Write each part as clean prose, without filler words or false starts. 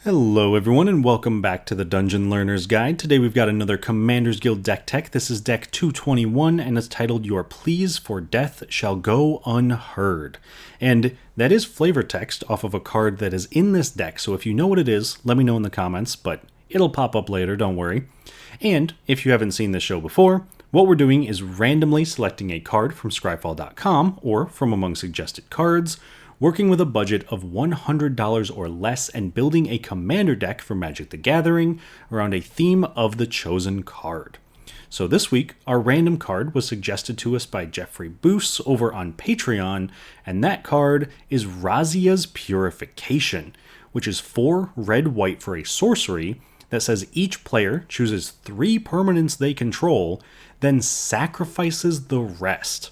Hello everyone and welcome back to the Dungeon Learner's Guide. Today we've got another Commander's Guild deck tech. This is deck 221 and it's titled Your Pleas for Death Shall Go Unheard. And that is flavor text off of a card that is in this deck, so if you know what it is, let me know in the comments, but it'll pop up later, don't worry. And if you haven't seen this show before, what we're doing is randomly selecting a card from scryfall.com or from among suggested cards, working with a budget of $100 or less and building a commander deck for Magic the Gathering around a theme of the chosen card. So this week, our random card was suggested to us by Jeffrey Boos over on Patreon, and that card is Razia's Purification, which is 4 red-white for a sorcery that says each player chooses 3 permanents they control, then sacrifices the rest.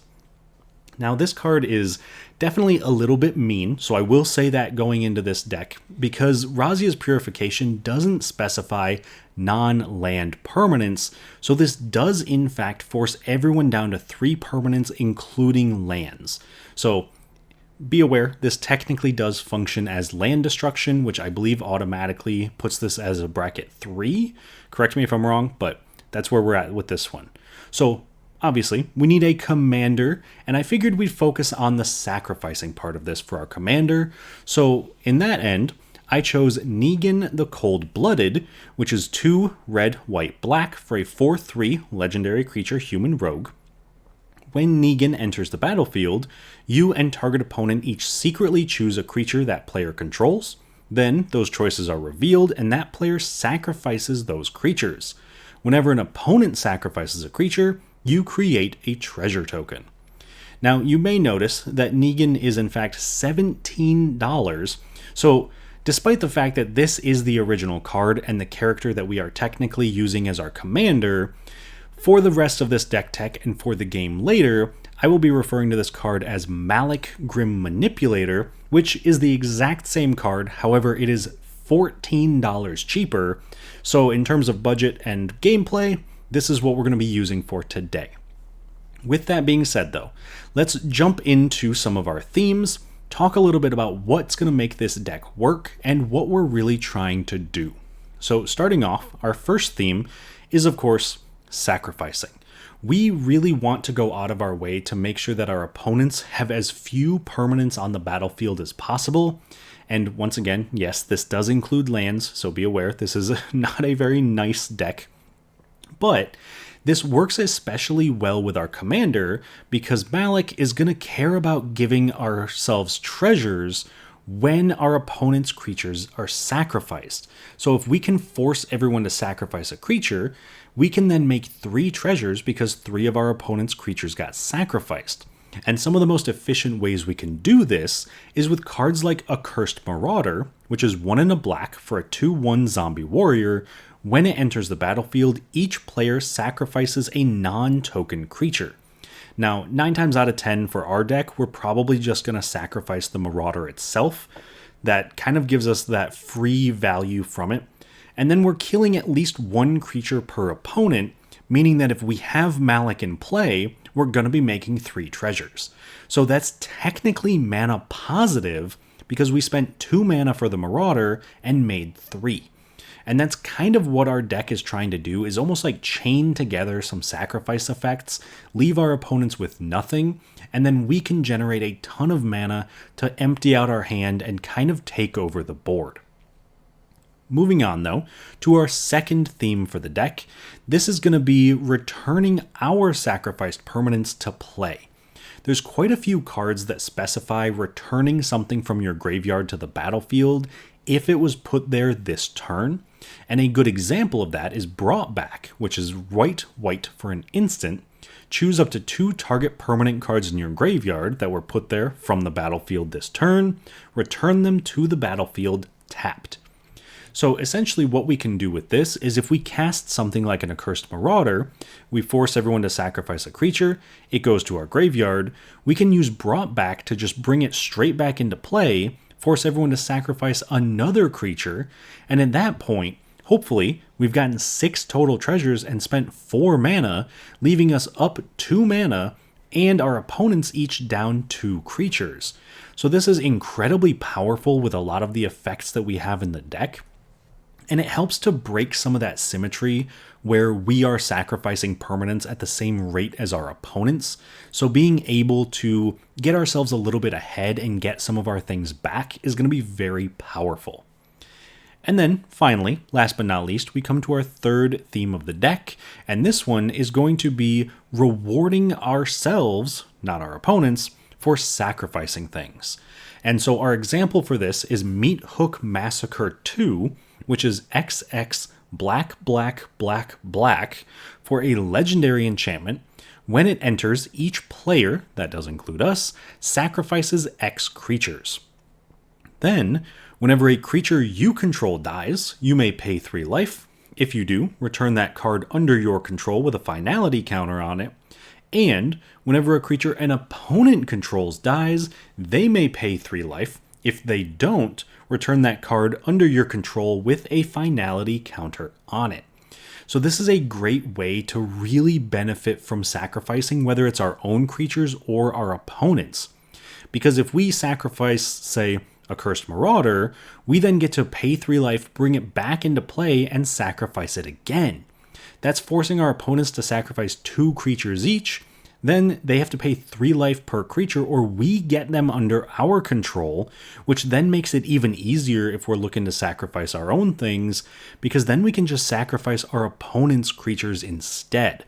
Now this card is definitely a little bit mean, so I will say that going into this deck, because Razia's Purification doesn't specify non-land permanents, so this does in fact force everyone down to 3 permanents including lands. So be aware, this technically does function as land destruction, which I believe automatically puts this as a bracket 3. Correct me if I'm wrong, but that's where we're at with this one. So obviously, we need a commander, and I figured we'd focus on the sacrificing part of this for our commander. So in that end, I chose Negan the Cold-Blooded, which is 2 red, white, black for a 4/3 legendary creature human rogue. When Negan enters the battlefield, you and target opponent each secretly choose a creature that player controls. Then those choices are revealed, and that player sacrifices those creatures. Whenever an opponent sacrifices a creature, you create a treasure token. Now, you may notice that Negan is in fact $17, so despite the fact that this is the original card and the character that we are technically using as our commander, for the rest of this deck tech and for the game later, I will be referring to this card as Malik Grim Manipulator, which is the exact same card, however it is $14 cheaper, so in terms of budget and gameplay, this is what we're going to be using for today. With that being said though, let's jump into some of our themes, talk a little bit about what's going to make this deck work, and what we're really trying to do. So starting off, our first theme is of course sacrificing. We really want to go out of our way to make sure that our opponents have as few permanents on the battlefield as possible. And once again, yes, this does include lands, so be aware, this is not a very nice deck. But this works especially well with our commander because Malik is going to care about giving ourselves treasures when our opponent's creatures are sacrificed. So if we can force everyone to sacrifice a creature, we can then make 3 treasures because 3 of our opponent's creatures got sacrificed. And some of the most efficient ways we can do this is with cards like Accursed Marauder, which is 1 and a black for a 2/1 zombie warrior. When it enters the battlefield, each player sacrifices a non-token creature. Now, 9 times out of 10 for our deck, we're probably just going to sacrifice the Marauder itself. That kind of gives us that free value from it. And then we're killing at least 1 creature per opponent, meaning that if we have Malik in play, we're going to be making 3 treasures. So that's technically mana positive because we spent 2 mana for the Marauder and made 3. And that's kind of what our deck is trying to do, is almost like chain together some sacrifice effects, leave our opponents with nothing, and then we can generate a ton of mana to empty out our hand and kind of take over the board. Moving on though, to our second theme for the deck, this is going to be returning our sacrificed permanents to play. There's quite a few cards that specify returning something from your graveyard to the battlefield if it was put there this turn, and a good example of that is Brought Back, which is white for an instant. Choose up to 2 target permanent cards in your graveyard that were put there from the battlefield this turn, return them to the battlefield tapped. So essentially what we can do with this is if we cast something like an Accursed Marauder, we force everyone to sacrifice a creature, it goes to our graveyard, we can use Brought Back to just bring it straight back into play, force everyone to sacrifice another creature, and at that point, hopefully, we've gotten 6 total treasures and spent 4 mana, leaving us up 2 mana, and our opponents each down 2 creatures. So this is incredibly powerful with a lot of the effects that we have in the deck. And it helps to break some of that symmetry where we are sacrificing permanents at the same rate as our opponents. So being able to get ourselves a little bit ahead and get some of our things back is going to be very powerful. And then finally, last but not least, we come to our third theme of the deck. And this one is going to be rewarding ourselves, not our opponents, for sacrificing things. And so our example for this is Meat Hook Massacre 2, which is XX black, black, black, black for a legendary enchantment. When it enters, each player, that does include us, sacrifices X creatures. Then, whenever a creature you control dies, you may pay 3 life. If you do, return that card under your control with a finality counter on it. And whenever a creature an opponent controls dies, they may pay 3 life. If they don't, return that card under your control with a finality counter on it. So this is a great way to really benefit from sacrificing, whether it's our own creatures or our opponents. Because if we sacrifice, say, a Cursed Marauder, we then get to pay 3 life, bring it back into play, and sacrifice it again. That's forcing our opponents to sacrifice 2 creatures each. Then they have to pay 3 life per creature, or we get them under our control, which then makes it even easier if we're looking to sacrifice our own things, because then we can just sacrifice our opponent's creatures instead.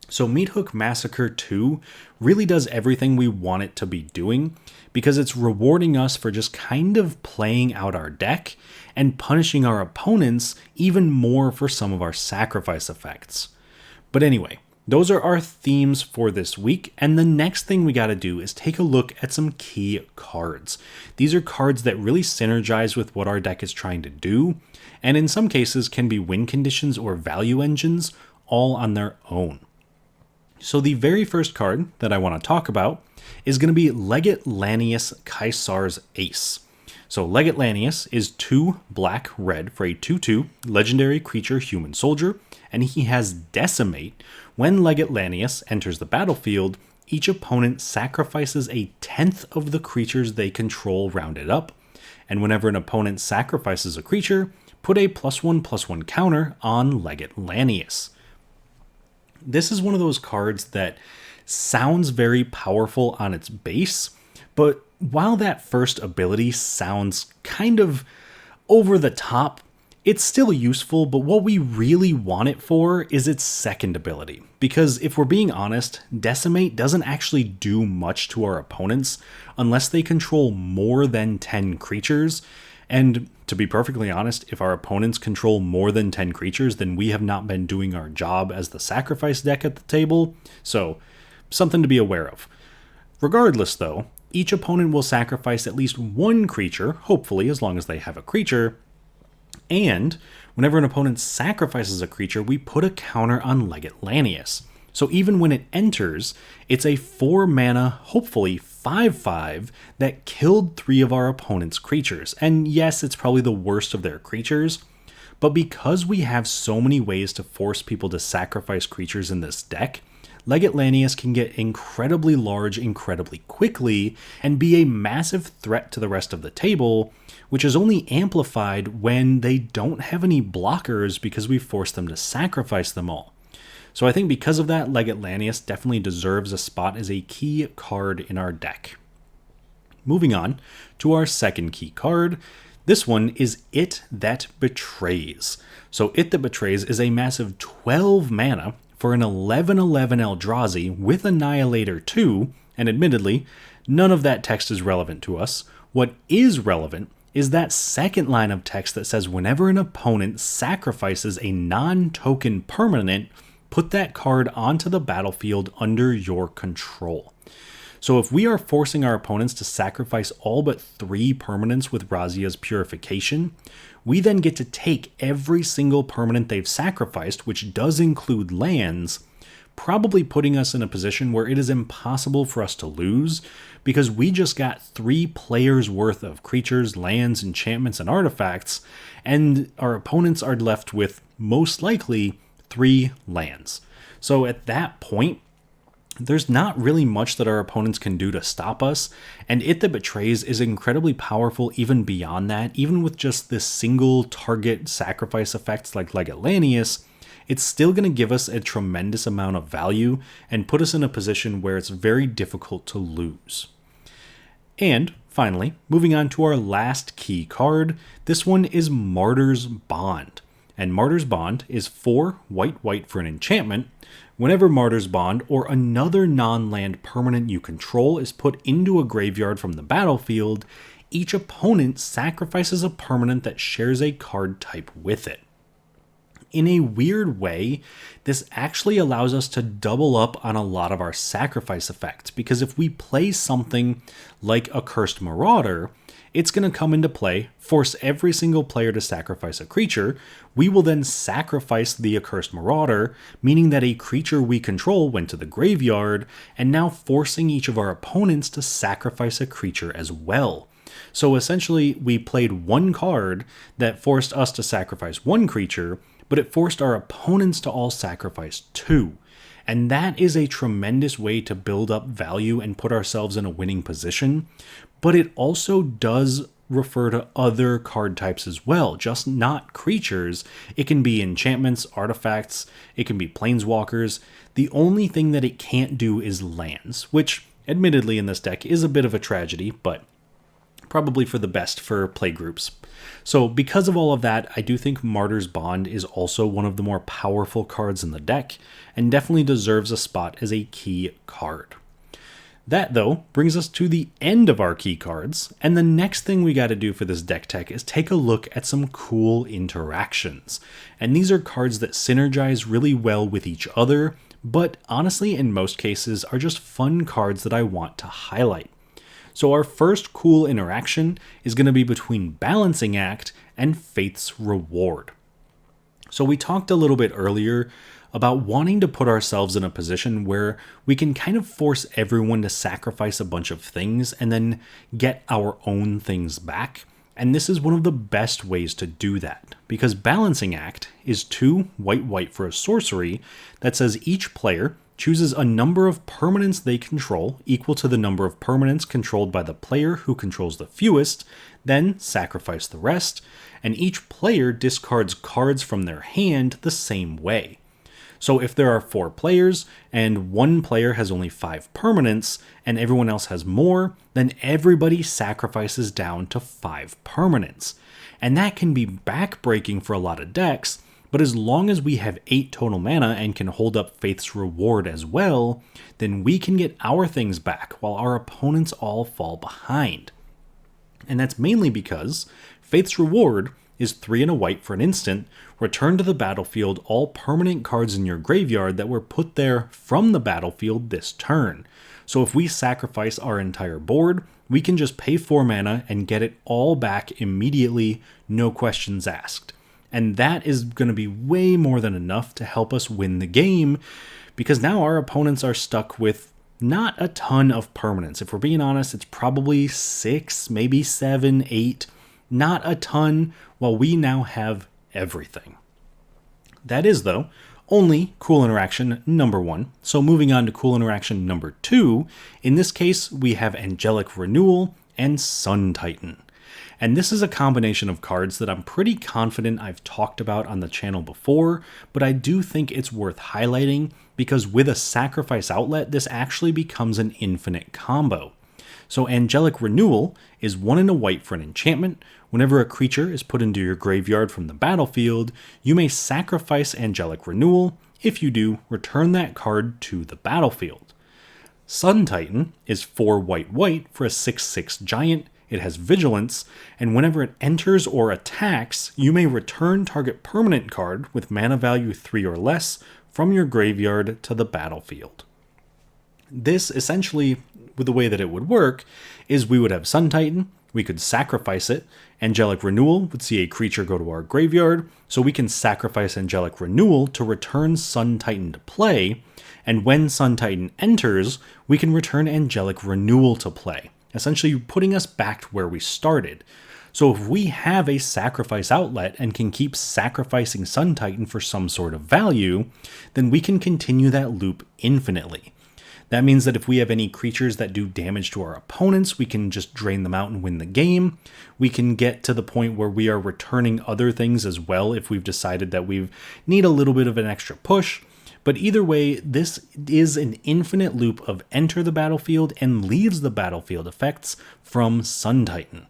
So Meat Hook Massacre 2 really does everything we want it to be doing, because it's rewarding us for just kind of playing out our deck and punishing our opponents even more for some of our sacrifice effects. But anyway, those are our themes for this week, and the next thing we got to do is take a look at some key cards. These are cards that really synergize with what our deck is trying to do, and in some cases can be win conditions or value engines all on their own. So the very first card that I want to talk about is going to be Legate Lanius Caesar's Ace. So Legate Lanius is 2 black-red for a 2/2 legendary creature human soldier, and he has Decimate. When Legate Lanius enters the battlefield, each opponent sacrifices a 10th of the creatures they control rounded up, and whenever an opponent sacrifices a creature, put a +1/+1 counter on Legate Lanius. This is one of those cards that sounds very powerful on its base, but while that first ability sounds kind of over the top, it's still useful, but what we really want it for is its second ability. Because if we're being honest, Decimate doesn't actually do much to our opponents unless they control more than 10 creatures. And to be perfectly honest, if our opponents control more than 10 creatures, then we have not been doing our job as the sacrifice deck at the table. So, something to be aware of. Regardless though, each opponent will sacrifice at least 1 creature, hopefully as long as they have a creature, and whenever an opponent sacrifices a creature, we put a counter on Legate Lanius. So even when it enters, it's a 4 mana, hopefully 5/5, that killed 3 of our opponent's creatures. And yes, it's probably the worst of their creatures, but because we have so many ways to force people to sacrifice creatures in this deck, Legate Lanius can get incredibly large incredibly quickly and be a massive threat to the rest of the table, which is only amplified when they don't have any blockers because we force them to sacrifice them all. So I think because of that, Legate Lanius definitely deserves a spot as a key card in our deck. Moving on to our second key card. This one is It That Betrays. So It That Betrays is a massive 12 mana for an 11/11 Eldrazi with Annihilator 2, and admittedly, none of that text is relevant to us. What is relevant is that second line of text that says whenever an opponent sacrifices a non-token permanent, put that card onto the battlefield under your control. So if we are forcing our opponents to sacrifice all but 3 permanents with Razia's Purification, we then get to take every single permanent they've sacrificed, which does include lands, probably putting us in a position where it is impossible for us to lose, because we just got 3 players worth of creatures, lands, enchantments, and artifacts, and our opponents are left with, most likely, 3 lands. So at that point, there's not really much that our opponents can do to stop us, and It That Betrays is incredibly powerful even beyond that. Even with just this single target sacrifice effects like Legolannius, it's still going to give us a tremendous amount of value and put us in a position where it's very difficult to lose. And finally, moving on to our last key card, this one is Martyr's Bond. And Martyr's Bond is 4 white for an enchantment. Whenever Martyr's Bond or another non-land permanent you control is put into a graveyard from the battlefield, each opponent sacrifices a permanent that shares a card type with it. In a weird way, this actually allows us to double up on a lot of our sacrifice effects, because if we play something like a Cursed Marauder, it's going to come into play, force every single player to sacrifice a creature. We will then sacrifice the Accursed Marauder, meaning that a creature we control went to the graveyard, and now forcing each of our opponents to sacrifice a creature as well. So essentially, we played one card that forced us to sacrifice one creature, but it forced our opponents to all sacrifice 2. And that is a tremendous way to build up value and put ourselves in a winning position. But it also does refer to other card types as well, just not creatures. It can be enchantments, artifacts, it can be planeswalkers. The only thing that it can't do is lands, which admittedly in this deck is a bit of a tragedy, but probably for the best for playgroups. So because of all of that, I do think Martyr's Bond is also one of the more powerful cards in the deck, and definitely deserves a spot as a key card. That, though, brings us to the end of our key cards, and the next thing we got to do for this deck tech is take a look at some cool interactions. And these are cards that synergize really well with each other, but honestly, in most cases, are just fun cards that I want to highlight. So our first cool interaction is going to be between Balancing Act and Faith's Reward. So we talked a little bit earlier about wanting to put ourselves in a position where we can kind of force everyone to sacrifice a bunch of things and then get our own things back. And this is one of the best ways to do that, because Balancing Act is 2 white for a sorcery that says each player chooses a number of permanents they control equal to the number of permanents controlled by the player who controls the fewest, then sacrifice the rest, and each player discards cards from their hand the same way. So if there are 4 players and one player has only 5 permanents and everyone else has more, then everybody sacrifices down to 5 permanents. And that can be backbreaking for a lot of decks, but as long as we have 8 total mana and can hold up Faith's Reward as well, then we can get our things back while our opponents all fall behind. And that's mainly because Faith's Reward is 3 and a white for an instant. Return to the battlefield all permanent cards in your graveyard that were put there from the battlefield this turn. So if we sacrifice our entire board, we can just pay 4 mana and get it all back immediately, no questions asked. And that is going to be way more than enough to help us win the game, because now our opponents are stuck with not a ton of permanents. If we're being honest, it's probably 6, maybe 7, 8, not a ton, while we now have everything. That is, though, only cool interaction number 1. So moving on to cool interaction number 2, in this case, we have Angelic Renewal and Sun Titan. And this is a combination of cards that I'm pretty confident I've talked about on the channel before, but I do think it's worth highlighting because with a sacrifice outlet, this actually becomes an infinite combo. So Angelic Renewal is 1 and a white for an enchantment. Whenever a creature is put into your graveyard from the battlefield, you may sacrifice Angelic Renewal. If you do, return that card to the battlefield. Sun Titan is 4 white for a 6/6 giant. It has vigilance, and whenever it enters or attacks, you may return target permanent card with mana value 3 or less from your graveyard to the battlefield. This essentially, with the way that it would work, is we would have Sun Titan, we could sacrifice it, Angelic Renewal would see a creature go to our graveyard, so we can sacrifice Angelic Renewal to return Sun Titan to play, and when Sun Titan enters, we can return Angelic Renewal to play, essentially putting us back to where we started. So if we have a sacrifice outlet and can keep sacrificing Sun Titan for some sort of value, then we can continue that loop infinitely. That means that if we have any creatures that do damage to our opponents, we can just drain them out and win the game. We can get to the point where we are returning other things as well if we've decided that we need a little bit of an extra push. But either way, this is an infinite loop of enter the battlefield and leaves the battlefield effects from Sun Titan.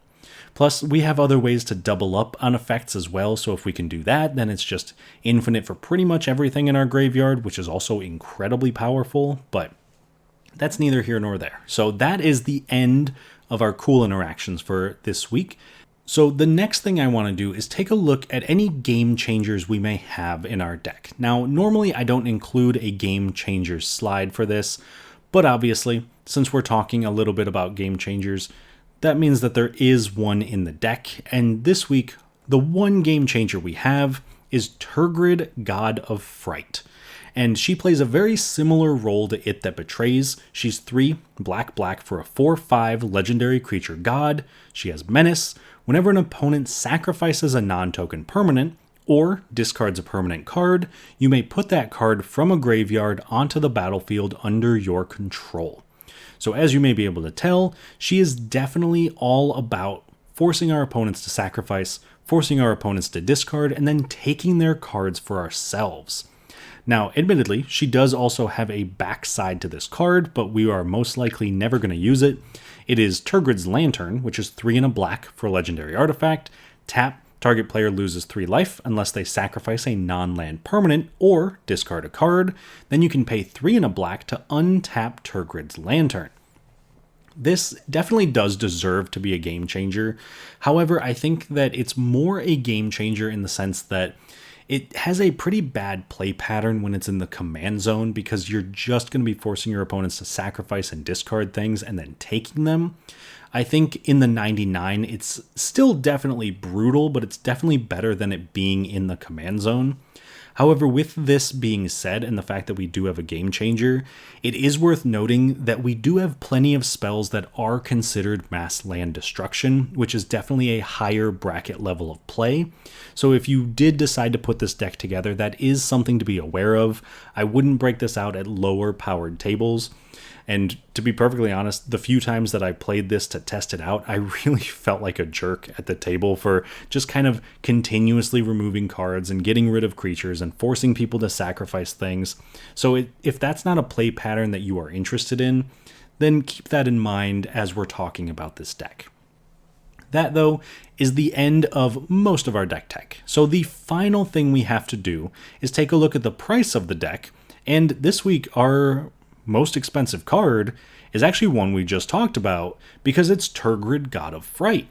Plus, we have other ways to double up on effects as well, so if we can do that, then it's just infinite for pretty much everything in our graveyard, which is also incredibly powerful, but that's neither here nor there. So that is the end of our cool interactions for this week. So the next thing I want to do is take a look at any game changers we may have in our deck. Now, normally I don't include a game changers slide for this, but obviously, since we're talking a little bit about game changers, that means that there is one in the deck, and this week, the one game changer we have is Turgid, God of Fright. And she plays a very similar role to It That Betrays. She's 3 black for a 4/5 legendary creature god. She has Menace. Whenever an opponent sacrifices a non-token permanent, or discards a permanent card, you may put that card from a graveyard onto the battlefield under your control. So as you may be able to tell, she is definitely all about forcing our opponents to sacrifice, forcing our opponents to discard, and then taking their cards for ourselves. Now, admittedly, she does also have a backside to this card, but we are most likely never going to use it. It is Turgid's Lantern, which is 3 and a black for a legendary artifact. Tap, target player loses 3 life unless they sacrifice a non-land permanent or discard a card. Then you can pay 3 and a black to untap Turgid's Lantern. This definitely does deserve to be a game changer. However, I think that it's more a game changer in the sense that it has a pretty bad play pattern when it's in the command zone, because you're just going to be forcing your opponents to sacrifice and discard things and then taking them. I think in the 99, it's still definitely brutal, but it's definitely better than it being in the command zone. However, with this being said, and the fact that we do have a game changer, it is worth noting that we do have plenty of spells that are considered mass land destruction, which is definitely a higher bracket level of play. So if you did decide to put this deck together, that is something to be aware of. I wouldn't break this out at lower powered tables. And to be perfectly honest, the few times that I played this to test it out, I really felt like a jerk at the table for just kind of continuously removing cards and getting rid of creatures and forcing people to sacrifice things. So if that's not a play pattern that you are interested in, then keep that in mind as we're talking about this deck. That, though, is the end of most of our deck tech. So the final thing we have to do is take a look at the price of the deck. And this week, our most expensive card is actually one we just talked about, because it's Turgid, God of Fright.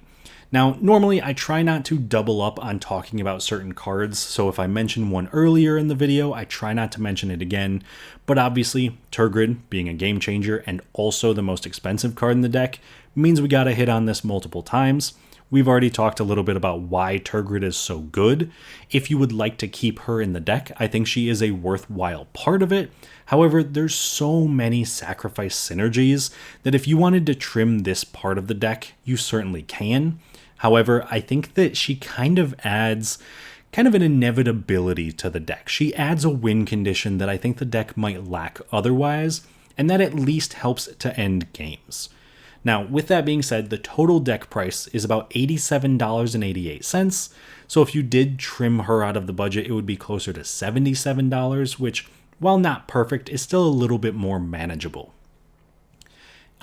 Now, normally I try not to double up on talking about certain cards, so if I mention one earlier in the video, I try not to mention it again, but obviously, Turgid being a game changer and also the most expensive card in the deck means we gotta hit on this multiple times. We've already talked a little bit about why Turgid is so good. If you would like to keep her in the deck, I think she is a worthwhile part of it. However, there's so many sacrifice synergies that if you wanted to trim this part of the deck, you certainly can. However, I think that she kind of adds an inevitability to the deck. She adds a win condition that I think the deck might lack otherwise, and that at least helps to end games. Now, with that being said, the total deck price is about $87.88, so if you did trim her out of the budget, it would be closer to $77, which, while not perfect, is still a little bit more manageable.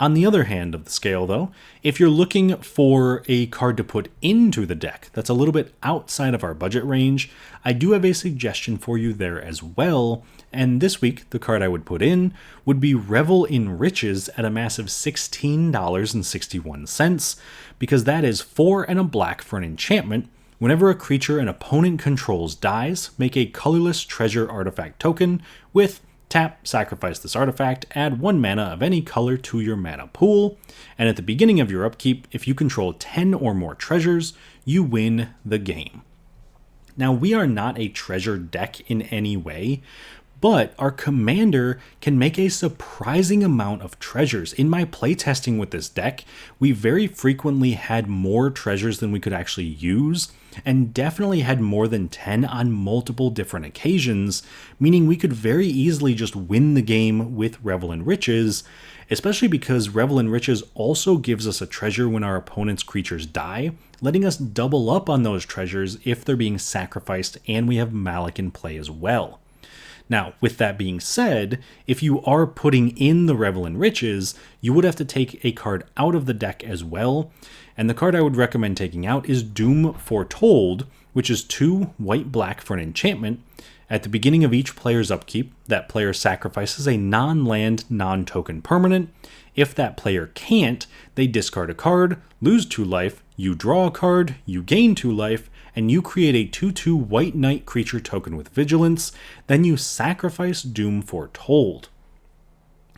On the other hand of the scale, though, if you're looking for a card to put into the deck that's a little bit outside of our budget range, I do have a suggestion for you there as well. And this week, the card I would put in would be Revel in Riches at a massive $16.61, because that is 4 and a black for an enchantment. Whenever a creature an opponent controls dies, make a colorless treasure artifact token with tap, sacrifice this artifact, add 1 mana of any color to your mana pool, and at the beginning of your upkeep, if you control 10 or more treasures, you win the game. Now, we are not a treasure deck in any way, but our commander can make a surprising amount of treasures. In my playtesting with this deck, we very frequently had more treasures than we could actually use, and definitely had more than 10 on multiple different occasions, meaning we could very easily just win the game with Revel in Riches, especially because Revel in Riches also gives us a treasure when our opponent's creatures die, letting us double up on those treasures if they're being sacrificed, and we have Malik in play as well. Now, with that being said, if you are putting in the Revel in Riches, you would have to take a card out of the deck as well, and the card I would recommend taking out is Doom Foretold, which is 2 white-black for an enchantment. At the beginning of each player's upkeep, that player sacrifices a non-land, non-token permanent. If that player can't, they discard a card, lose 2 life, you draw a card, you gain 2 life, and you create a 2/2 white knight creature token with vigilance, then you sacrifice Doom Foretold.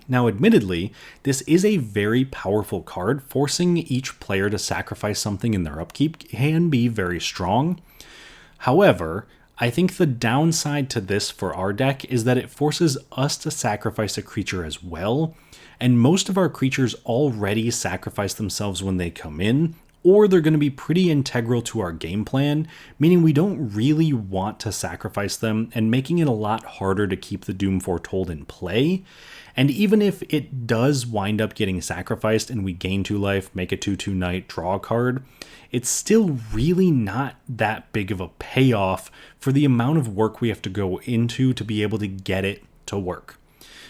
Now, admittedly, this is a very powerful card. Forcing each player to sacrifice something in their upkeep can be very strong. However, I think the downside to this for our deck is that it forces us to sacrifice a creature as well, and most of our creatures already sacrifice themselves when they come in, or they're going to be pretty integral to our game plan, meaning we don't really want to sacrifice them and making it a lot harder to keep the Doom Foretold in play. And even if it does wind up getting sacrificed and we gain 2 life, make a 2/2 knight, draw a card, it's still really not that big of a payoff for the amount of work we have to go into to be able to get it to work.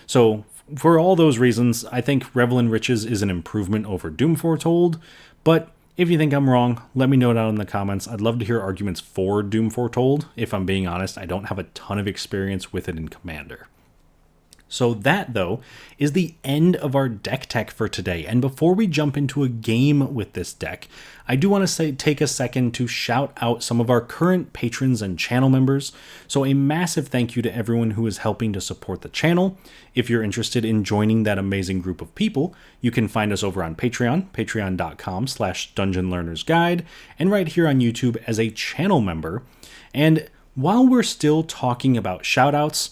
So for all those reasons, I think Revel in Riches is an improvement over Doom Foretold, but if you think I'm wrong, let me know down in the comments. I'd love to hear arguments for Doom Foretold. If I'm being honest, I don't have a ton of experience with it in Commander. So that, though, is the end of our deck tech for today. And before we jump into a game with this deck, I do want to take a second to shout out some of our current patrons and channel members. So a massive thank you to everyone who is helping to support the channel. If you're interested in joining that amazing group of people, you can find us over on Patreon, patreon.com/dungeonlearnersguide, and right here on YouTube as a channel member. And while we're still talking about shout outs,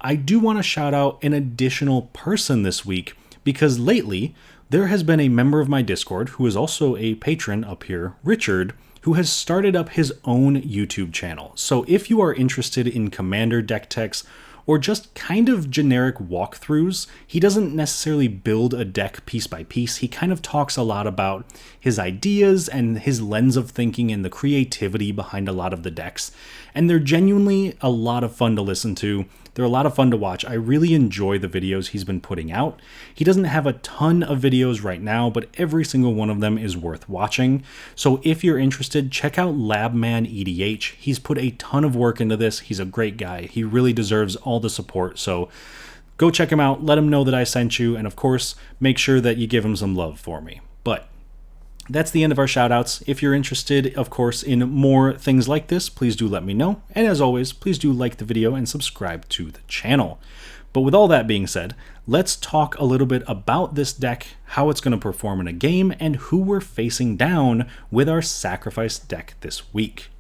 I do want to shout out an additional person this week, because lately there has been a member of my Discord who is also a patron up here, Richard, who has started up his own YouTube channel. So if you are interested in Commander deck techs or just kind of generic walkthroughs, he doesn't necessarily build a deck piece by piece. He kind of talks a lot about his ideas and his lens of thinking and the creativity behind a lot of the decks. And they're genuinely a lot of fun to listen to. They're a lot of fun to watch. I really enjoy the videos he's been putting out. He doesn't have a ton of videos right now, but every single one of them is worth watching. So if you're interested, check out Labman EDH. He's put a ton of work into this. He's a great guy. He really deserves all the support. So go check him out. Let him know that I sent you. And of course, make sure that you give him some love for me. But that's the end of our shoutouts. If you're interested, of course, in more things like this, please do let me know. And as always, please do like the video and subscribe to the channel. But with all that being said, let's talk a little bit about this deck, how it's going to perform in a game, and who we're facing down with our sacrifice deck this week.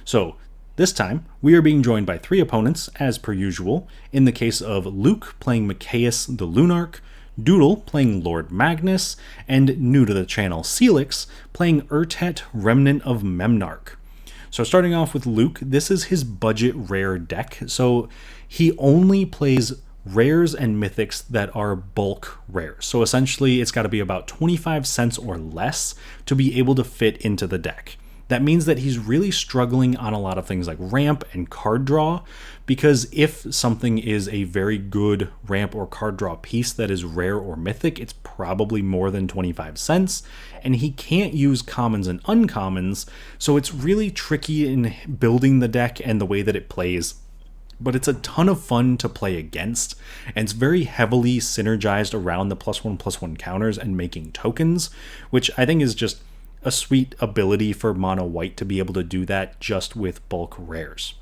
So this time, we are being joined by 3 opponents, as per usual. In the case of Luke playing Micaeus the Lunarch, Doodle playing Lord Magnus, and new to the channel Seelix playing Urtet Remnant of Memnarch. So starting off with Luke, this is his budget rare deck, so he only plays rares and mythics that are bulk rares. So essentially it's got to be about 25 cents or less to be able to fit into the deck. That means that he's really struggling on a lot of things like ramp and card draw, because if something is a very good ramp or card draw piece that is rare or mythic, it's probably more than 25 cents, and he can't use commons and uncommons, so it's really tricky in building the deck and the way that it plays. But it's a ton of fun to play against, and it's very heavily synergized around the +1/+1 counters and making tokens, which I think is just a sweet ability for mono white to be able to do that just with bulk rares.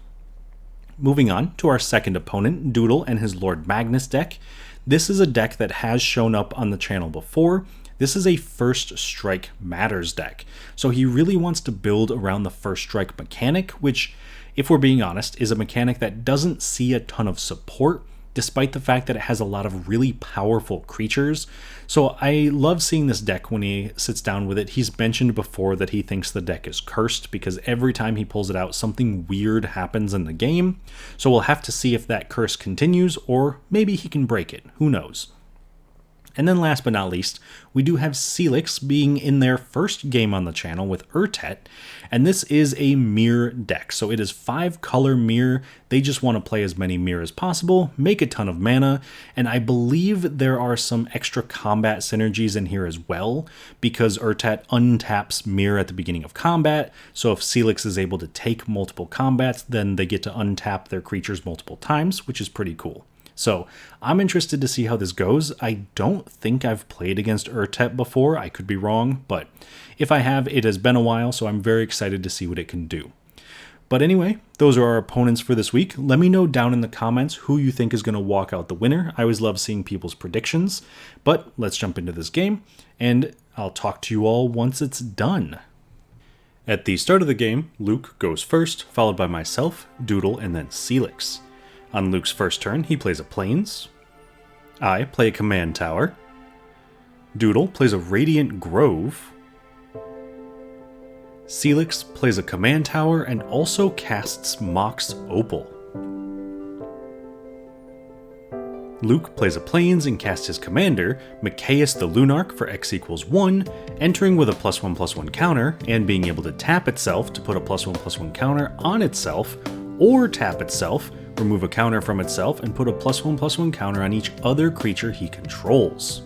Moving on to our second opponent, Doodle and his Lord Magnus deck. This is a deck that has shown up on the channel before. This is a First Strike Matters deck. So he really wants to build around the First Strike mechanic, which, if we're being honest, is a mechanic that doesn't see a ton of support, despite the fact that it has a lot of really powerful creatures. So I love seeing this deck when he sits down with it. He's mentioned before that he thinks the deck is cursed because every time he pulls it out, something weird happens in the game. So we'll have to see if that curse continues, or maybe he can break it. Who knows? And then last but not least, we do have Seelix being in their first game on the channel with Urtet, and this is a mirror deck. So it is 5-color mirror. They just want to play as many mirror as possible, make a ton of mana, and I believe there are some extra combat synergies in here as well, because Urtet untaps mirror at the beginning of combat, so if Seelix is able to take multiple combats, then they get to untap their creatures multiple times, which is pretty cool. So I'm interested to see how this goes. I don't think I've played against Urtet before. I could be wrong, but if I have, it has been a while, so I'm very excited to see what it can do. But anyway, those are our opponents for this week. Let me know down in the comments who you think is going to walk out the winner. I always love seeing people's predictions. But let's jump into this game, and I'll talk to you all once it's done. At the start of the game, Luke goes first, followed by myself, Doodle, and then Seelix. On Luke's first turn, he plays a Plains. I play a Command Tower. Doodle plays a Radiant Grove. Seelix plays a Command Tower and also casts Mox Opal. Luke plays a Plains and casts his commander, Micaeus the Lunarch, for X=1, entering with a +1/+1 counter and being able to tap itself to put a +1/+1 counter on itself, or tap itself, remove a counter from itself, and put a +1/+1 counter on each other creature he controls.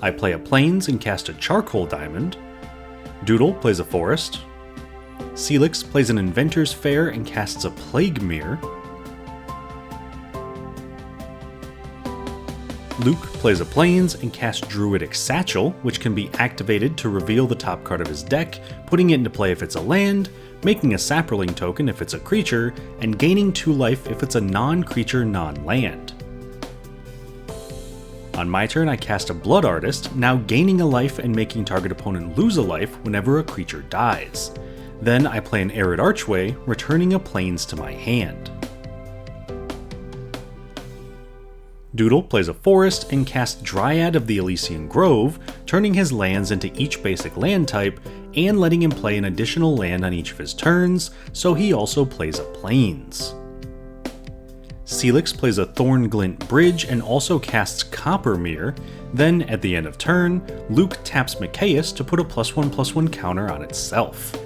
I play a Plains and cast a Charcoal Diamond. Doodle plays a Forest. Seelix plays an Inventor's Fair and casts a Plague Mirror. Luke plays a Plains and casts Druidic Satchel, which can be activated to reveal the top card of his deck, putting it into play if it's a land, making a Saproling token if it's a creature, and gaining 2 life if it's a non-creature, non-land. On my turn, I cast a Blood Artist, now gaining a life and making target opponent lose a life whenever a creature dies. Then I play an Arid Archway, returning a Plains to my hand. Doodle plays a Forest and casts Dryad of the Elysian Grove, turning his lands into each basic land type and letting him play an additional land on each of his turns, so he also plays a Plains. Seelix plays a Thornglint Bridge and also casts Copper Mirror. Then, at the end of turn, Luke taps Micaeus to put a +1/+1 counter on itself.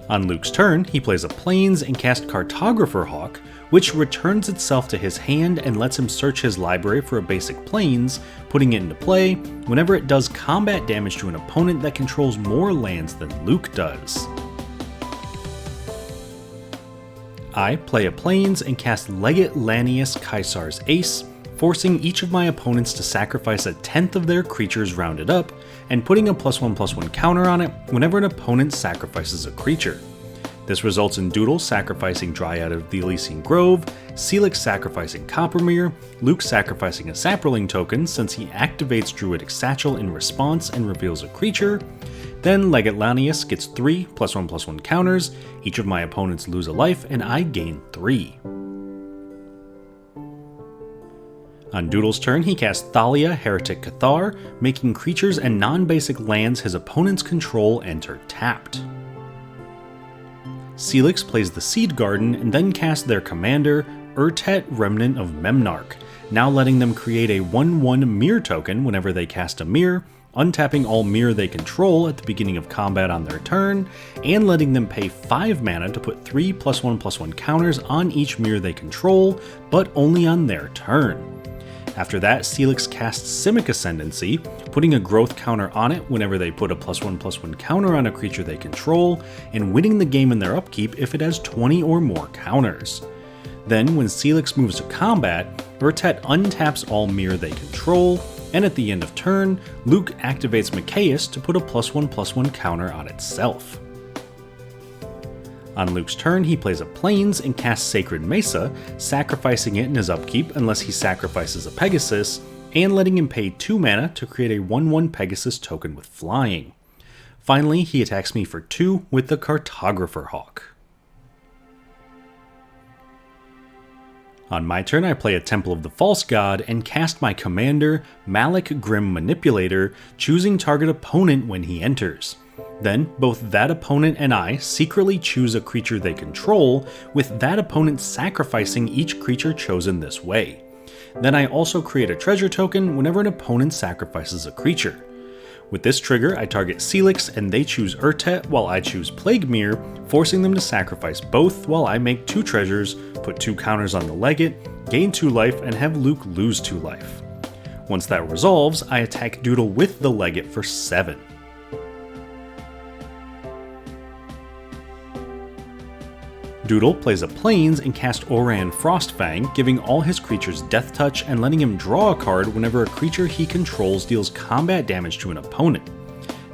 On Luke's turn, he plays a Plains and casts Cartographer Hawk, which returns itself to his hand and lets him search his library for a basic Plains, putting it into play whenever it does combat damage to an opponent that controls more lands than Luke does. I play a Plains and cast Legate Lanius Caesar's Ace, forcing each of my opponents to sacrifice a 10th of their creatures rounded up, and putting a +1/+1 counter on it whenever an opponent sacrifices a creature. This results in Doodle sacrificing Dryad of the Elysian Grove, Seelix sacrificing Coppermere, Luke sacrificing a Saproling token since he activates Druidic Satchel in response and reveals a creature. Then Legate Lanius gets 3 +1/+1 counters, each of my opponents lose a life, and I gain 3. On Doodle's turn, he casts Thalia, Heretic Cathar, making creatures and non-basic lands his opponents control enter tapped. Seelix plays the Seed Garden and then casts their commander, Urtet, Remnant of Memnarch, now letting them create a 1/1 mirror token whenever they cast a mirror, untapping all mirror they control at the beginning of combat on their turn, and letting them pay 5 mana to put 3 +1/+1 counters on each mirror they control, but only on their turn. After that, Seelix casts Simic Ascendancy, putting a growth counter on it whenever they put a +1/+1 counter on a creature they control, and winning the game in their upkeep if it has 20 or more counters. Then, when Seelix moves to combat, Urtet untaps all mirror they control, and at the end of turn, Luke activates Micaeus to put a +1/+1 counter on itself. On Luke's turn, he plays a Plains and casts Sacred Mesa, sacrificing it in his upkeep unless he sacrifices a Pegasus, and letting him pay 2 mana to create a 1/1 Pegasus token with flying. Finally, he attacks me for 2 with the Cartographer Hawk. On my turn, I play a Temple of the False God and cast my commander, Malik Grim Manipulator, choosing target opponent when he enters. Then, both that opponent and I secretly choose a creature they control, with that opponent sacrificing each creature chosen this way. Then I also create a treasure token whenever an opponent sacrifices a creature. With this trigger, I target Seelix and they choose Urtet while I choose Plaguemere, forcing them to sacrifice both while I make 2 treasures, put 2 counters on the Legate, gain 2 life, and have Luke lose 2 life. Once that resolves, I attack Doodle with the Legate for 7. Doodle plays a Plains and casts Oran Frostfang, giving all his creatures Death Touch and letting him draw a card whenever a creature he controls deals combat damage to an opponent.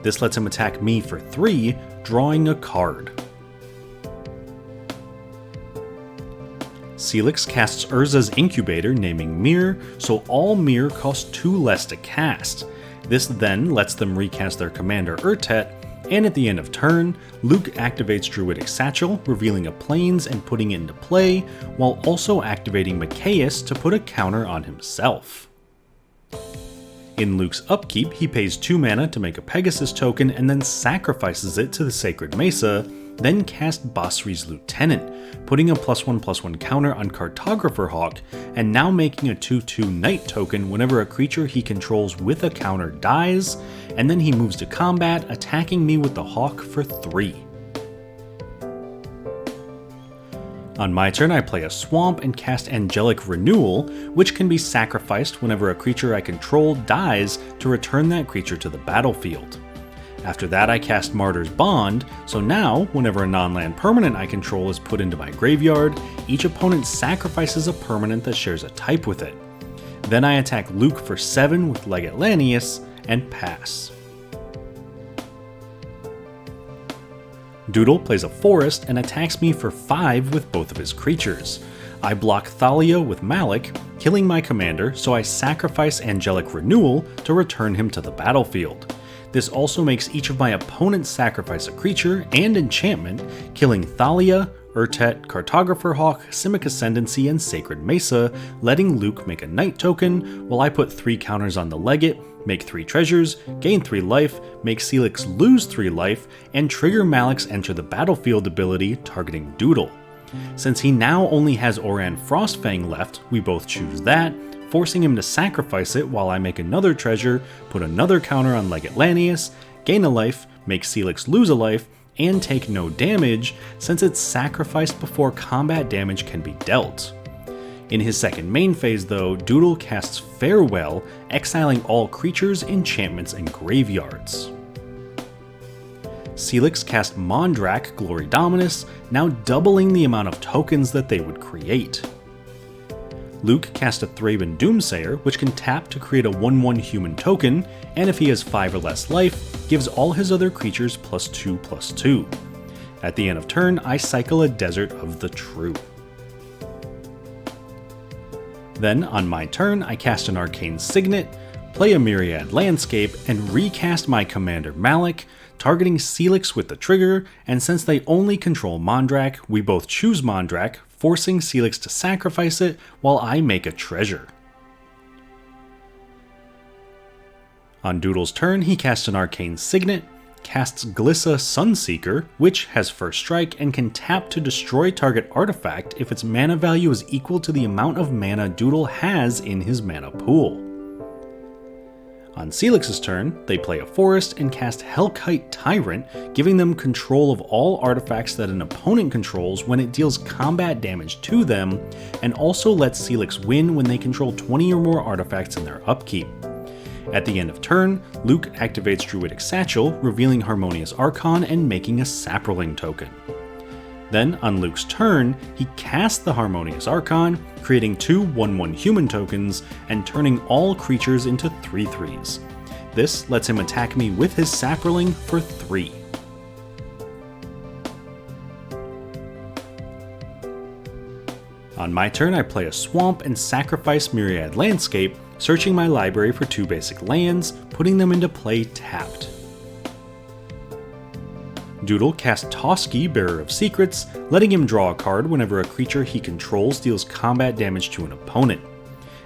This lets him attack me for 3, drawing a card. Seelix casts Urza's Incubator, naming Mirror, so all Mirror cost 2 less to cast. This then lets them recast their commander Urtet, and at the end of turn, Luke activates Druidic Satchel, revealing a Plains and putting it into play, while also activating Mikaeus to put a counter on himself. In Luke's upkeep, he pays 2 mana to make a Pegasus token and then sacrifices it to the Sacred Mesa, then cast Basri's Lieutenant, putting a +1/+1 counter on Cartographer Hawk, and now making a 2/2 Knight token whenever a creature he controls with a counter dies, and then he moves to combat, attacking me with the Hawk for 3. On my turn, I play a Swamp and cast Angelic Renewal, which can be sacrificed whenever a creature I control dies to return that creature to the battlefield. After that, I cast Martyr's Bond, so now, whenever a non-land permanent I control is put into my graveyard, each opponent sacrifices a permanent that shares a type with it. Then I attack Luke for 7 with Legate Lanius, and pass. Doodle plays a Forest and attacks me for 5 with both of his creatures. I block Thalia with Malik, killing my commander, so I sacrifice Angelic Renewal to return him to the battlefield. This also makes each of my opponents sacrifice a creature and enchantment, killing Thalia, Urtet, Cartographer Hawk, Simic Ascendancy, and Sacred Mesa, letting Luke make a Knight token, while I put 3 counters on the Legate, make 3 treasures, gain 3 life, make Seelix lose 3 life, and trigger Malik's Enter the Battlefield ability targeting Doodle. Since he now only has Oran Frostfang left, we both choose that, forcing him to sacrifice it while I make another treasure, put another counter on Legate Lanius, gain a life, make Seelix lose a life, and take no damage, since it's sacrificed before combat damage can be dealt. In his second main phase though, Doodle casts Farewell, exiling all creatures, enchantments, and graveyards. Seelix cast Mondrak, Glory Dominus, now doubling the amount of tokens that they would create. Luke cast a Thraben Doomsayer, which can tap to create a 1/1 human token, and if he has 5 or less life, gives all his other creatures +2/+2. At the end of turn, I cycle a Desert of the True. Then, on my turn, I cast an Arcane Signet, play a Myriad Landscape, and recast my commander Malik, targeting Seelix with the trigger, and since they only control Mondrak, we both choose Mondrak, forcing Seelix to sacrifice it while I make a treasure. On Doodle's turn, he casts an Arcane Signet, casts Glissa Sunseeker, which has first strike and can tap to destroy target artifact if its mana value is equal to the amount of mana Doodle has in his mana pool. On Seelix's turn, they play a Forest and cast Hellkite Tyrant, giving them control of all artifacts that an opponent controls when it deals combat damage to them, and also lets Seelix win when they control 20 or more artifacts in their upkeep. At the end of turn, Luke activates Druidic Satchel, revealing Harmonious Archon and making a Saproling token. Then, on Luke's turn, he casts the Harmonious Archon, creating 2 1/1 human tokens and turning all creatures into 3/3s. This lets him attack me with his Saproling for 3. On my turn, I play a Swamp and sacrifice Myriad Landscape, searching my library for 2 basic lands, putting them into play tapped. Doodle casts Toski, Bearer of Secrets, letting him draw a card whenever a creature he controls deals combat damage to an opponent.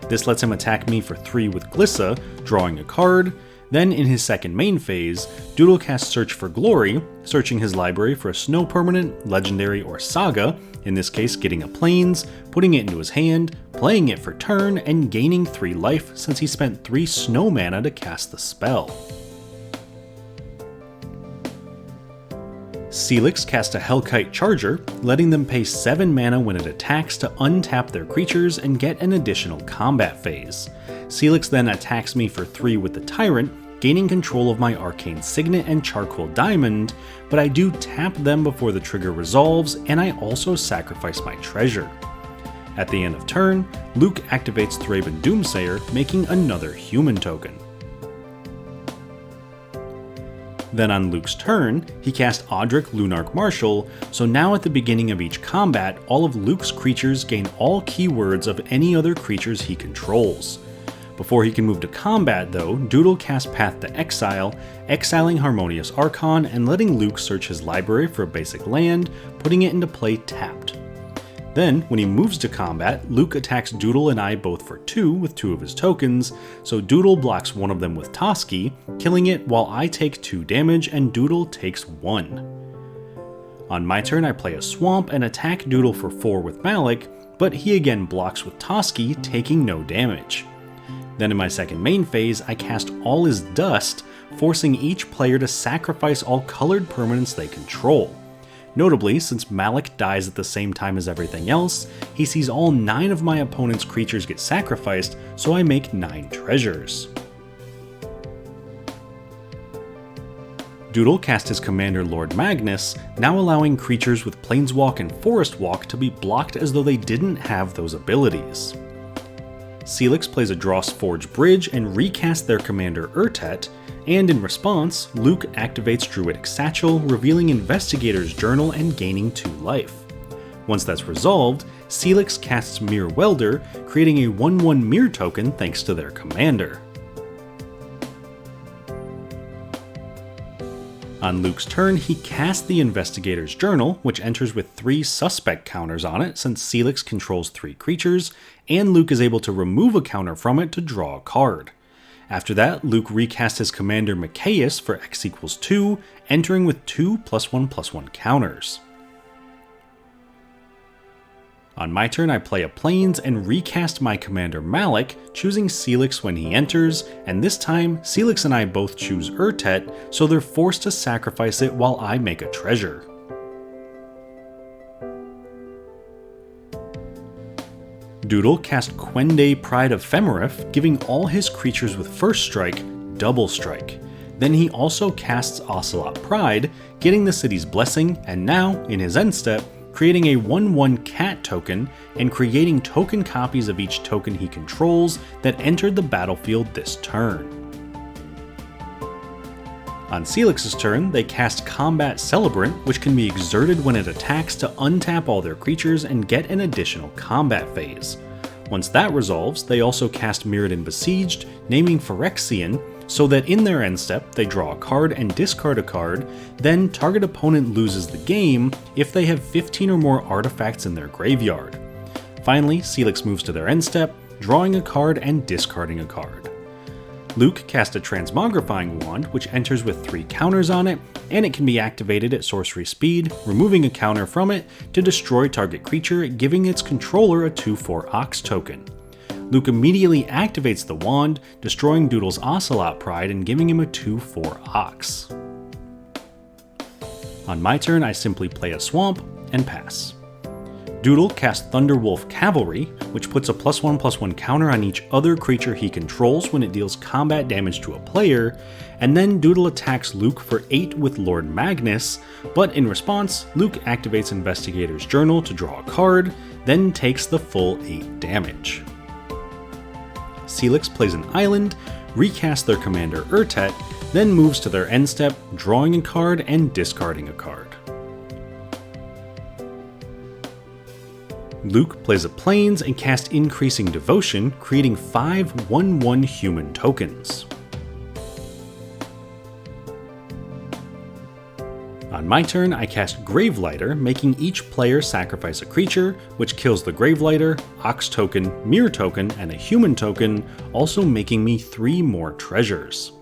This lets him attack me for 3 with Glissa, drawing a card. Then in his second main phase, Doodle casts Search for Glory, searching his library for a snow permanent, legendary, or saga, in this case getting a Plains, putting it into his hand, playing it for turn, and gaining 3 life since he spent 3 snow mana to cast the spell. Seelix casts a Hellkite Charger, letting them pay 7 mana when it attacks to untap their creatures and get an additional combat phase. Seelix then attacks me for 3 with the Tyrant, gaining control of my Arcane Signet and Charcoal Diamond, but I do tap them before the trigger resolves, and I also sacrifice my treasure. At the end of turn, Luke activates Thraben Doomsayer, making another human token. Then on Luke's turn, he cast Audric Lunarch Marshal, so now at the beginning of each combat, all of Luke's creatures gain all keywords of any other creatures he controls. Before he can move to combat though, Doodle casts Path to Exile, exiling Harmonious Archon and letting Luke search his library for a basic land, putting it into play tapped. Then, when he moves to combat, Luke attacks Doodle and I both for 2 with 2 of his tokens, so Doodle blocks one of them with Toski, killing it while I take 2 damage and Doodle takes 1. On my turn I play a Swamp and attack Doodle for 4 with Malik, but he again blocks with Toski, taking no damage. Then in my second main phase, I cast All Is Dust, forcing each player to sacrifice all colored permanents they control. Notably, since Malik dies at the same time as everything else, he sees all 9 of my opponent's creatures get sacrificed, so I make 9 treasures. Doodle cast his commander Lord Magnus, now allowing creatures with Planeswalk and Forest Walk to be blocked as though they didn't have those abilities. Seelix plays a Dross Forge Bridge and recasts their commander Urtet, and in response, Luke activates Druidic Satchel, revealing Investigator's Journal and gaining 2 life. Once that's resolved, Seelix casts Mirror Welder, creating a 1/1 mirror token thanks to their commander. On Luke's turn, he casts the Investigator's Journal, which enters with 3 suspect counters on it since Seelix controls 3 creatures, and Luke is able to remove a counter from it to draw a card. After that, Luke recasts his commander Mikaeus for X equals 2, entering with 2 +1/+1 counters. On my turn, I play a Plains and recast my commander Malik, choosing Seelix when he enters, and this time, Seelix and I both choose Urtet, so they're forced to sacrifice it while I make a treasure. Doodle cast Quende Pride of Femerif, giving all his creatures with first strike double strike. Then he also casts Ocelot Pride, getting the city's blessing, and now, in his end step, creating a 1/1 cat token and creating token copies of each token he controls that entered the battlefield this turn. On Seelix's turn, they cast Combat Celebrant, which can be exerted when it attacks to untap all their creatures and get an additional combat phase. Once that resolves, they also cast Mirrodin Besieged, naming Phyrexian, so that in their end step, they draw a card and discard a card, then target opponent loses the game if they have 15 or more artifacts in their graveyard. Finally, Seelix moves to their end step, drawing a card and discarding a card. Luke cast a Transmogrifying Wand, which enters with 3 counters on it, and it can be activated at sorcery speed, removing a counter from it to destroy target creature, giving its controller a 2/4 Ox token. Luke immediately activates the wand, destroying Doodle's Ocelot Pride and giving him a 2/4 Ox. On my turn, I simply play a Swamp and pass. Doodle casts Thunderwolf Cavalry, which puts a +1/+1 counter on each other creature he controls when it deals combat damage to a player, and then Doodle attacks Luke for 8 with Lord Magnus, but in response, Luke activates Investigator's Journal to draw a card, then takes the full 8 damage. Seelix plays an island, recasts their commander Urtet, then moves to their end step, drawing a card and discarding a card. Luke plays a Plains and casts Increasing Devotion, creating 5 1/1 human tokens. On my turn, I cast Gravelighter, making each player sacrifice a creature, which kills the Gravelighter, Ox token, Mirror token, and a human token, also making me 3 more treasures.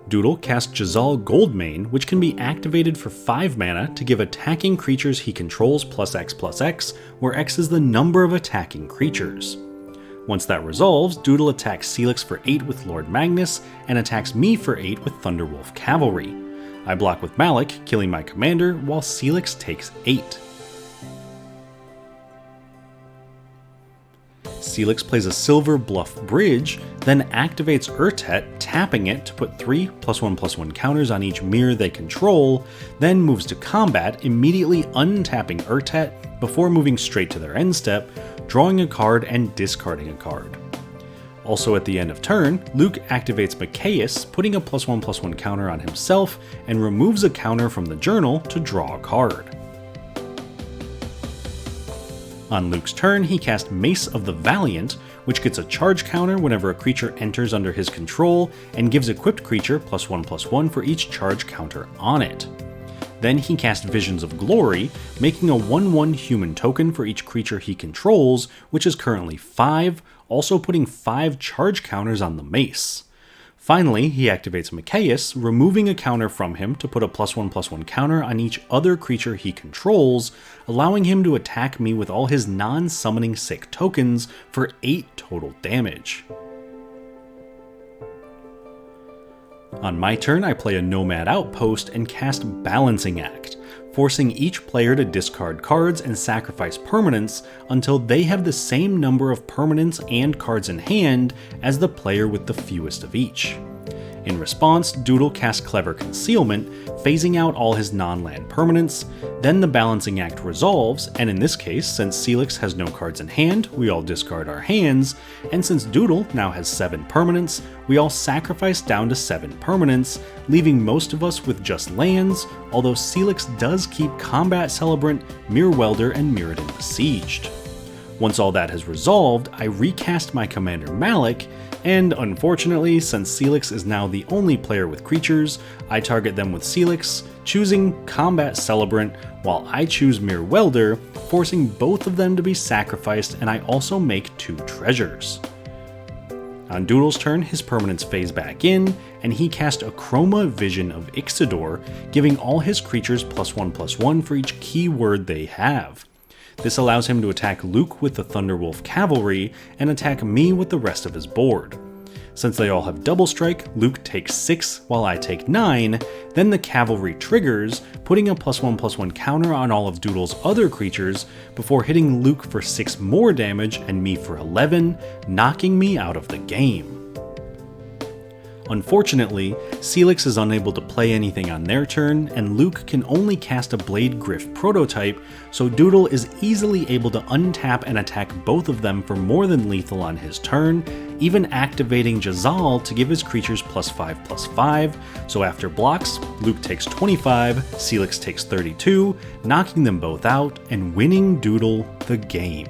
Doodle casts Jazal Goldmane, which can be activated for 5 mana to give attacking creatures he controls +X/+X, where X is the number of attacking creatures. Once that resolves, Doodle attacks Seelix for 8 with Lord Magnus, and attacks me for 8 with Thunderwolf Cavalry. I block with Malik, killing my commander, while Seelix takes 8. Seelix plays a Silver Bluff Bridge, then activates Urtet, tapping it to put 3 +1/+1 counters on each mirror they control, then moves to combat, immediately untapping Urtet before moving straight to their end step, drawing a card and discarding a card. Also at the end of turn, Luke activates Micaeus, putting a +1/+1 counter on himself, and removes a counter from the journal to draw a card. On Luke's turn, he casts Mace of the Valiant, which gets a charge counter whenever a creature enters under his control, and gives equipped creature +1/+1 for each charge counter on it. Then he casts Visions of Glory, making a 1/1 human token for each creature he controls, which is currently 5, also putting 5 charge counters on the mace. Finally, he activates Micaeus, removing a counter from him to put a +1/+1 counter on each other creature he controls, allowing him to attack me with all his non-summoning sick tokens for 8 total damage. On my turn, I play a Nomad Outpost and cast Balancing Act, forcing each player to discard cards and sacrifice permanents until they have the same number of permanents and cards in hand as the player with the fewest of each. In response, Doodle casts Clever Concealment, phasing out all his non-land permanents. Then the Balancing Act resolves, and in this case, since Seelix has no cards in hand, we all discard our hands, and since Doodle now has 7 permanents, we all sacrifice down to 7 permanents, leaving most of us with just lands, although Seelix does keep Combat Celebrant, Mirror Welder, and Mirrodin Besieged. Once all that has resolved, I recast my commander Malik, and unfortunately, since Seelix is now the only player with creatures, I target them with Seelix, choosing Combat Celebrant, while I choose Mirror Welder, forcing both of them to be sacrificed, and I also make 2 treasures. On Doodle's turn, his permanents phase back in, and he cast Achroma Vision of Ixidor, giving all his creatures +1/+1 for each keyword they have. This allows him to attack Luke with the Thunderwolf Cavalry, and attack me with the rest of his board. Since they all have double strike, Luke takes 6 while I take 9, then the Cavalry triggers, putting a +1/+1 counter on all of Doodle's other creatures, before hitting Luke for 6 more damage and me for 11, knocking me out of the game. Unfortunately, Seelix is unable to play anything on their turn, and Luke can only cast a Blade Griff prototype, so Doodle is easily able to untap and attack both of them for more than lethal on his turn, even activating Jazal to give his creatures +5/+5, so after blocks, Luke takes 25, Seelix takes 32, knocking them both out, and winning Doodle the game.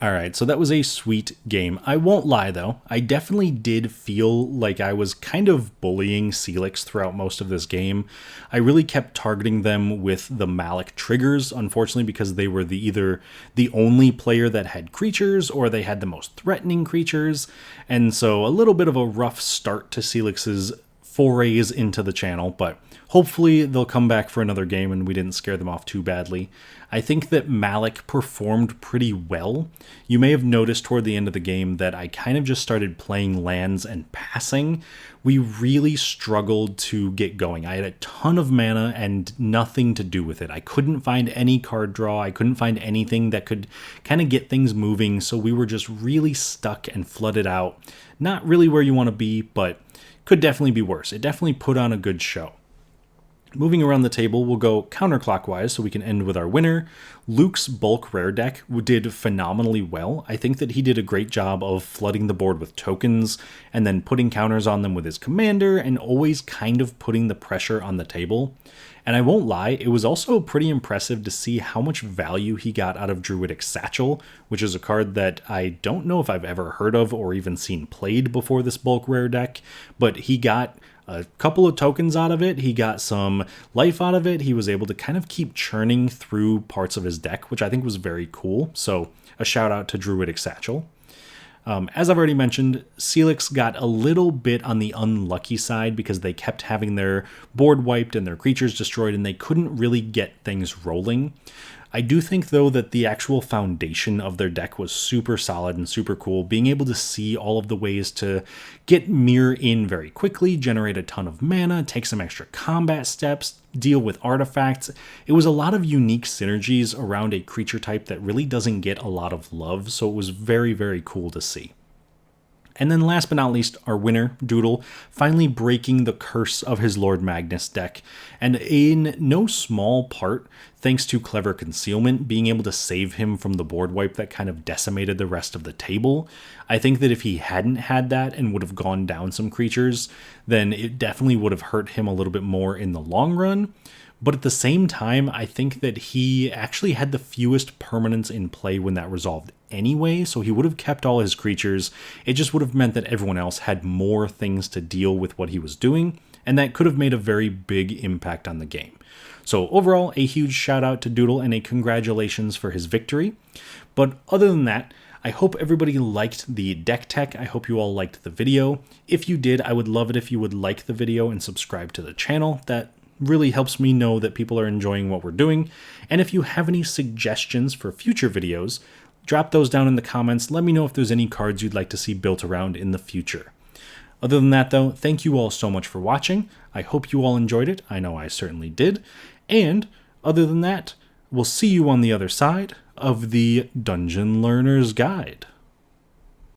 Alright, so that was a sweet game. I won't lie though, I definitely did feel like I was kind of bullying Seelix throughout most of this game. I really kept targeting them with the Malik triggers, unfortunately, because they were either the only player that had creatures, or they had the most threatening creatures, and so a little bit of a rough start to Seelix's forays into the channel, but hopefully they'll come back for another game and we didn't scare them off too badly. I think that Malik performed pretty well. You may have noticed toward the end of the game that I kind of just started playing lands and passing. We really struggled to get going. I had a ton of mana and nothing to do with it. I couldn't find any card draw. I couldn't find anything that could kind of get things moving, so we were just really stuck and flooded out. Not really where you want to be, but could definitely be worse. It definitely put on a good show. Moving around the table, we'll go counterclockwise so we can end with our winner. Luke's bulk rare deck did phenomenally well. I think that he did a great job of flooding the board with tokens and then putting counters on them with his commander and always kind of putting the pressure on the table. And I won't lie, it was also pretty impressive to see how much value he got out of Druidic Satchel, which is a card that I don't know if I've ever heard of or even seen played before this bulk rare deck, but he got a couple of tokens out of it. He got some life out of it. He was able to kind of keep churning through parts of his deck, which I think was very cool. So a shout out to Druidic Satchel. As I've already mentioned, Seelix got a little bit on the unlucky side because they kept having their board wiped and their creatures destroyed, and they couldn't really get things rolling. I do think, though, that the actual foundation of their deck was super solid and super cool. Being able to see all of the ways to get Mirror in very quickly, generate a ton of mana, take some extra combat steps, deal with artifacts. It was a lot of unique synergies around a creature type that really doesn't get a lot of love, so it was very, very cool to see. And then last but not least, our winner, Doodle, finally breaking the curse of his Lord Magnus deck. And in no small part, thanks to clever concealment, being able to save him from the board wipe that kind of decimated the rest of the table. I think that if he hadn't had that and would have gone down some creatures, then it definitely would have hurt him a little bit more in the long run. But at the same time, I think that he actually had the fewest permanents in play when that resolved anyway, so he would have kept all his creatures. It just would have meant that everyone else had more things to deal with what he was doing, and that could have made a very big impact on the game. So overall, a huge shout out to Doodle and a congratulations for his victory. But other than that, I hope everybody liked the deck tech. I hope you all liked the video. If you did, I would love it if you would like the video and subscribe to the channel. That really helps me know that people are enjoying what we're doing. And if you have any suggestions for future videos, drop those down in the comments. Let me know if there's any cards you'd like to see built around in the future. Other than that, though, thank you all so much for watching. I hope you all enjoyed it. I know I certainly did. And other than that, we'll see you on the other side of the Dungeon Learner's Guide.